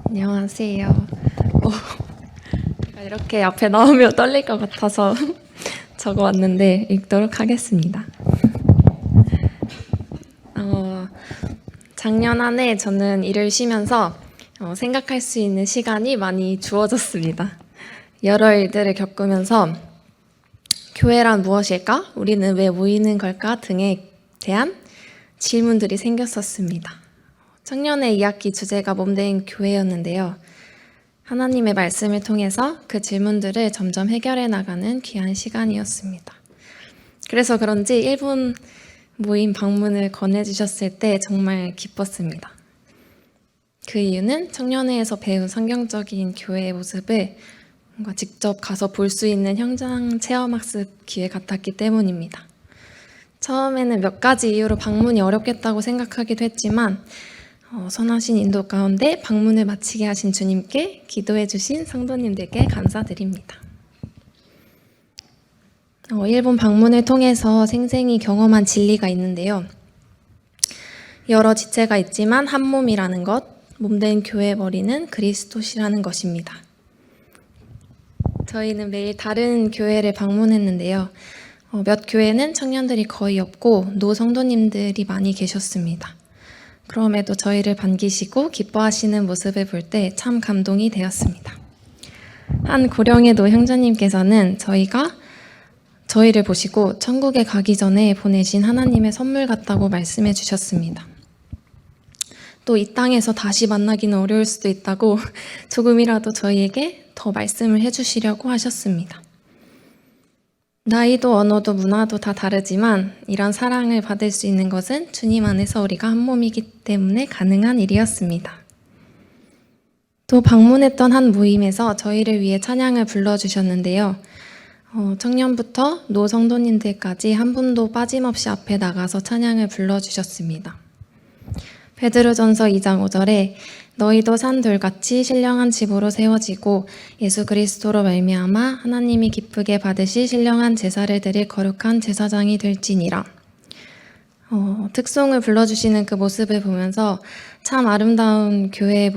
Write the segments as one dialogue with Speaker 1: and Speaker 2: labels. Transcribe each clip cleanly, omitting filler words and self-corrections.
Speaker 1: 안녕하세요. 제가 이렇게 앞에 나오면 떨릴 것 같아서 적어왔는데 읽도록 하겠습니다. 작년 한 해 저는 일을 쉬면서 생각할 수 있는 시간이 많이 주어졌습니다. 여러 일들을 겪으면서 교회란 무엇일까? 우리는 왜 모이는 걸까? 등에 대한 질문들이 생겼었습니다. 작년에 2학기 주제가 몸된 교회였는데요. 하나님의 말씀을 통해서 그 질문들을 점점 해결해 나가는 귀한 시간이었습니다. 그래서 그런지 일본 모임 방문을 권해주셨을 때 정말 기뻤습니다. 그 이유는 청년회에서 배운 성경적인 교회의 모습을 뭔가 직접 가서 볼 수 있는 현장 체험학습 기회 같았기 때문입니다. 처음에는 몇 가지 이유로 방문이 어렵겠다고 생각하기도 했지만 선하신 인도 가운데 방문을 마치게 하신 주님께 기도해 주신 성도님들께 감사드립니다. 일본 방문을 통해서 생생히 경험한 진리가 있는데요. 여러 지체가 있지만 한 몸이라는 것, 몸된 교회 머리는 그리스도시라는 것입니다. 저희는 매일 다른 교회를 방문했는데요. 몇 교회는 청년들이 거의 없고 노성도님들이 많이 계셨습니다. 그럼에도 저희를 반기시고 기뻐하시는 모습을 볼 때 참 감동이 되었습니다. 한 고령의 노 형제님께서는 저희를 보시고 천국에 가기 전에 보내신 하나님의 선물 같다고 말씀해 주셨습니다. 또 이 땅에서 다시 만나기는 어려울 수도 있다고 조금이라도 저희에게 더 말씀을 해주시려고 하셨습니다. 나이도 언어도 문화도 다 다르지만 이런 사랑을 받을 수 있는 것은 주님 안에서 우리가 한 몸이기 때문에 가능한 일이었습니다. 또 방문했던 한 모임에서 저희를 위해 찬양을 불러주셨는데요. 청년부터 노성도님들까지 한 분도 빠짐없이 앞에 나가서 찬양을 불러주셨습니다. 베드로전서 2장 5절에 너희도 산돌같이 신령한 집으로 세워지고 예수 그리스도로 말미암아 하나님이 기쁘게 받으실 신령한 제사를 드릴 거룩한 제사장이 될지니라. 특송을 불러주시는 그 모습을 보면서 참 아름다운 교회의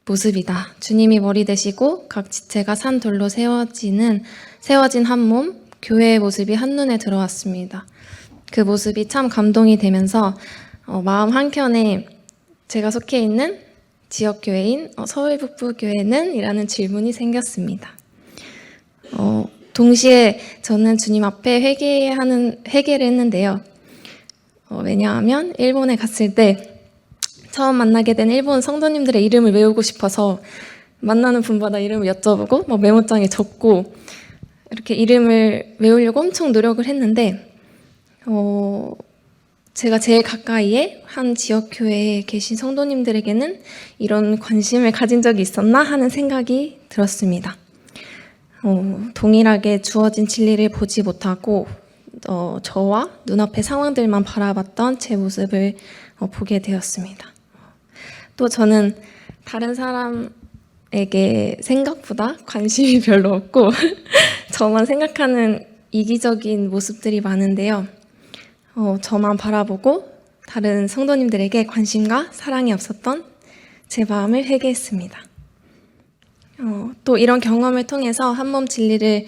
Speaker 1: 모습이다. 주님이 머리 되시고 각 지체가 산돌로 세워진 한 몸, 교회의 모습이 한눈에 들어왔습니다. 그 모습이 참 감동이 되면서 마음 한켠에 제가 속해 있는 지역교회인 서울북부교회는? 이라는 질문이 생겼습니다. 동시에 저는 주님 앞에 회개를 했는데요. 왜냐하면 일본에 갔을 때 처음 만나게 된 일본 성도님들의 이름을 외우고 싶어서 만나는 분마다 이름을 여쭤보고 메모장에 적고 이렇게 이름을 외우려고 엄청 노력을 했는데 제가 제일 가까이에 한 지역교회에 계신 성도님들에게는 이런 관심을 가진 적이 있었나 하는 생각이 들었습니다. 동일하게 주어진 진리를 보지 못하고 저와 눈앞의 상황들만 바라봤던 제 모습을 보게 되었습니다. 또 저는 다른 사람에게 생각보다 관심이 별로 없고 저만 생각하는 이기적인 모습들이 많은데요. 저만 바라보고 다른 성도님들에게 관심과 사랑이 없었던 제 마음을 회개했습니다. 또 이런 경험을 통해서 한몸 진리를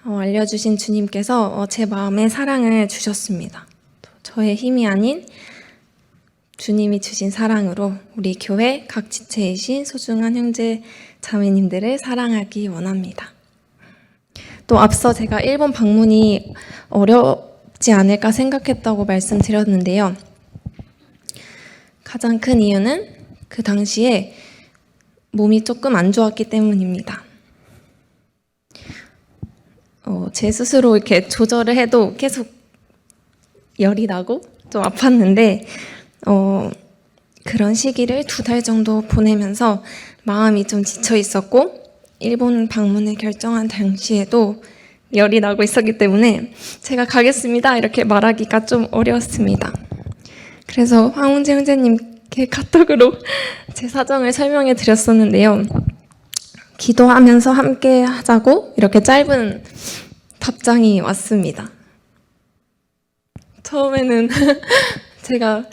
Speaker 1: 알려주신 주님께서 제 마음에 사랑을 주셨습니다. 저의 힘이 아닌 주님이 주신 사랑으로 우리 교회 각 지체이신 소중한 형제 자매님들을 사랑하기 원합니다. 또 앞서 제가 일본 방문이 어렵지 않을까 생각했다고 말씀드렸는데요. 가장 큰 이유는 그 당시에 몸이 조금 안 좋았기 때문입니다. 제 스스로 이렇게 조절을 해도 계속 열이 나고 좀 아팠는데 그런 시기를 2달 정도 보내면서 마음이 좀 지쳐 있었고 일본 방문을 결정한 당시에도 열이 나고 있었기 때문에 제가 가겠습니다 이렇게 말하기가 좀 어려웠습니다. 그래서 황웅재 형제님께 카톡으로 제 사정을 설명해 드렸었는데요. 기도하면서 함께 하자고 이렇게 짧은 답장이 왔습니다. 처음에는 제가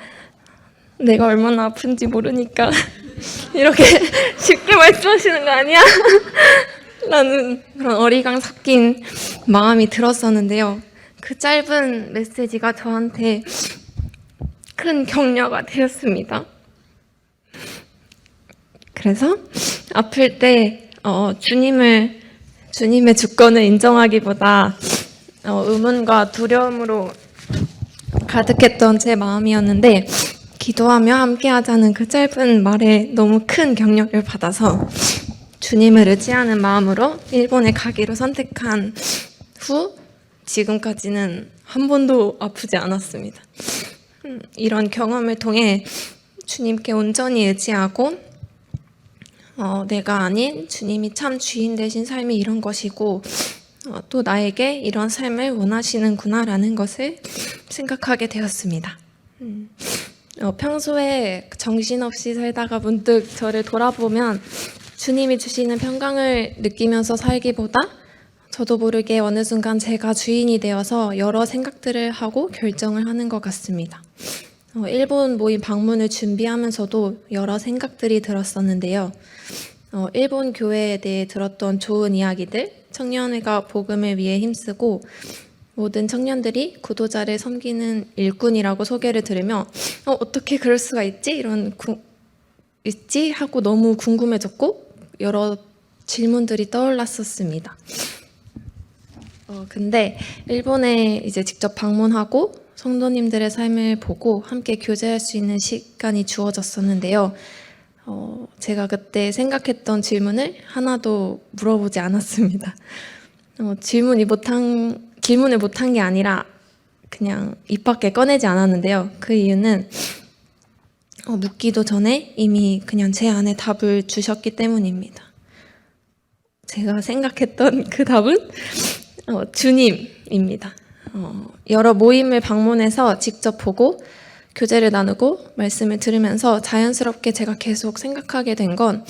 Speaker 1: 내가 얼마나 아픈지 모르니까 이렇게 쉽게 말씀하시는 거 아니야? 라는 그런 어리광 섞인 마음이 들었었는데요. 그 짧은 메시지가 저한테 큰 격려가 되었습니다. 그래서 아플 때 주님의 주권을 인정하기보다 의문과 두려움으로 가득했던 제 마음이었는데, 기도하며 함께하자는 그 짧은 말에 너무 큰 격려를 받아서 주님을 의지하는 마음으로 일본에 가기로 선택한 후 지금까지는 한 번도 아프지 않았습니다. 이런 경험을 통해 주님께 온전히 의지하고 내가 아닌 주님이 참 주인 되신 삶이 이런 것이고 또 나에게 이런 삶을 원하시는구나라는 것을 생각하게 되었습니다. 평소에 정신없이 살다가 문득 저를 돌아보면 주님이 주시는 평강을 느끼면서 살기보다 저도 모르게 어느 순간 제가 주인이 되어서 여러 생각들을 하고 결정을 하는 것 같습니다. 일본 모임 방문을 준비하면서도 여러 생각들이 들었었는데요. 일본 교회에 대해 들었던 좋은 이야기들, 청년회가 복음을 위해 힘쓰고 모든 청년들이 구도자를 섬기는 일꾼이라고 소개를 들으며 어떻게 그럴 수가 있지? 있지? 하고 너무 궁금해졌고 여러 질문들이 떠올랐었습니다. 근데 일본에 이제 직접 방문하고 성도님들의 삶을 보고 함께 교제할 수 있는 시간이 주어졌었는데요. 제가 그때 생각했던 질문을 하나도 물어보지 않았습니다. 질문을 못한 게 아니라 그냥 입 밖에 꺼내지 않았는데요. 그 이유는 묻기도 전에 이미 그냥 제 안에 답을 주셨기 때문입니다. 제가 생각했던 그 답은 주님입니다. 여러 모임을 방문해서 직접 보고 교제를 나누고 말씀을 들으면서 자연스럽게 제가 계속 생각하게 된 건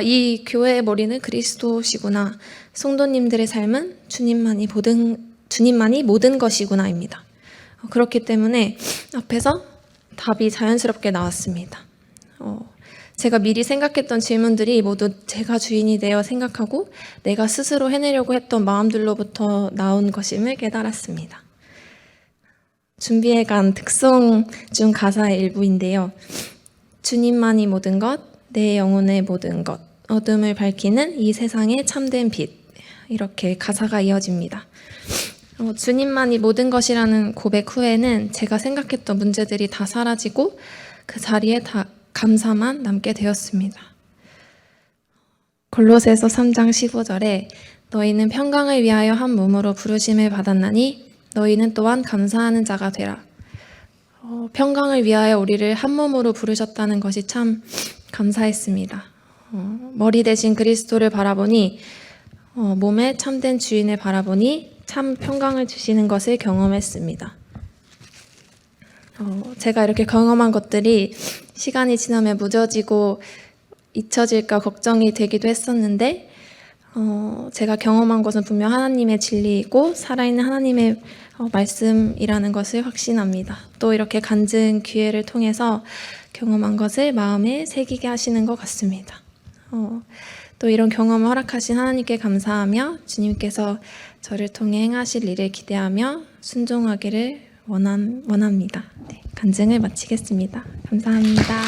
Speaker 1: 이 교회의 머리는 그리스도시구나. 성도님들의 삶은 주님만이 모든 것이구나입니다. 그렇기 때문에 앞에서 답이 자연스럽게 나왔습니다. 제가 미리 생각했던 질문들이 모두 제가 주인이 되어 생각하고 내가 스스로 해내려고 했던 마음들로부터 나온 것임을 깨달았습니다. 준비해간 특송 중 가사의 일부인데요. 주님만이 모든 것, 내 영혼의 모든 것, 어둠을 밝히는 이 세상의 참된 빛. 이렇게 가사가 이어집니다. 주님만이 모든 것이라는 고백 후에는 제가 생각했던 문제들이 다 사라지고 그 자리에 다 감사만 남게 되었습니다. 골로새서 3장 15절에 너희는 평강을 위하여 한 몸으로 부르심을 받았나니 너희는 또한 감사하는 자가 되라. 평강을 위하여 우리를 한 몸으로 부르셨다는 것이 참 감사했습니다. 머리 대신 그리스도를 바라보니 몸의 참된 주인을 바라보니 참 평강을 주시는 것을 경험했습니다. 제가 이렇게 경험한 것들이 시간이 지나면 무뎌지고 잊혀질까 걱정이 되기도 했었는데 제가 경험한 것은 분명 하나님의 진리이고 살아있는 하나님의 말씀이라는 것을 확신합니다. 또 이렇게 간증 기회를 통해서 경험한 것을 마음에 새기게 하시는 것 같습니다. 또 이런 경험을 허락하신 하나님께 감사하며 주님께서 저를 통해 행하실 일을 기대하며 순종하기를 원합니다. 네, 간증을 마치겠습니다. 감사합니다.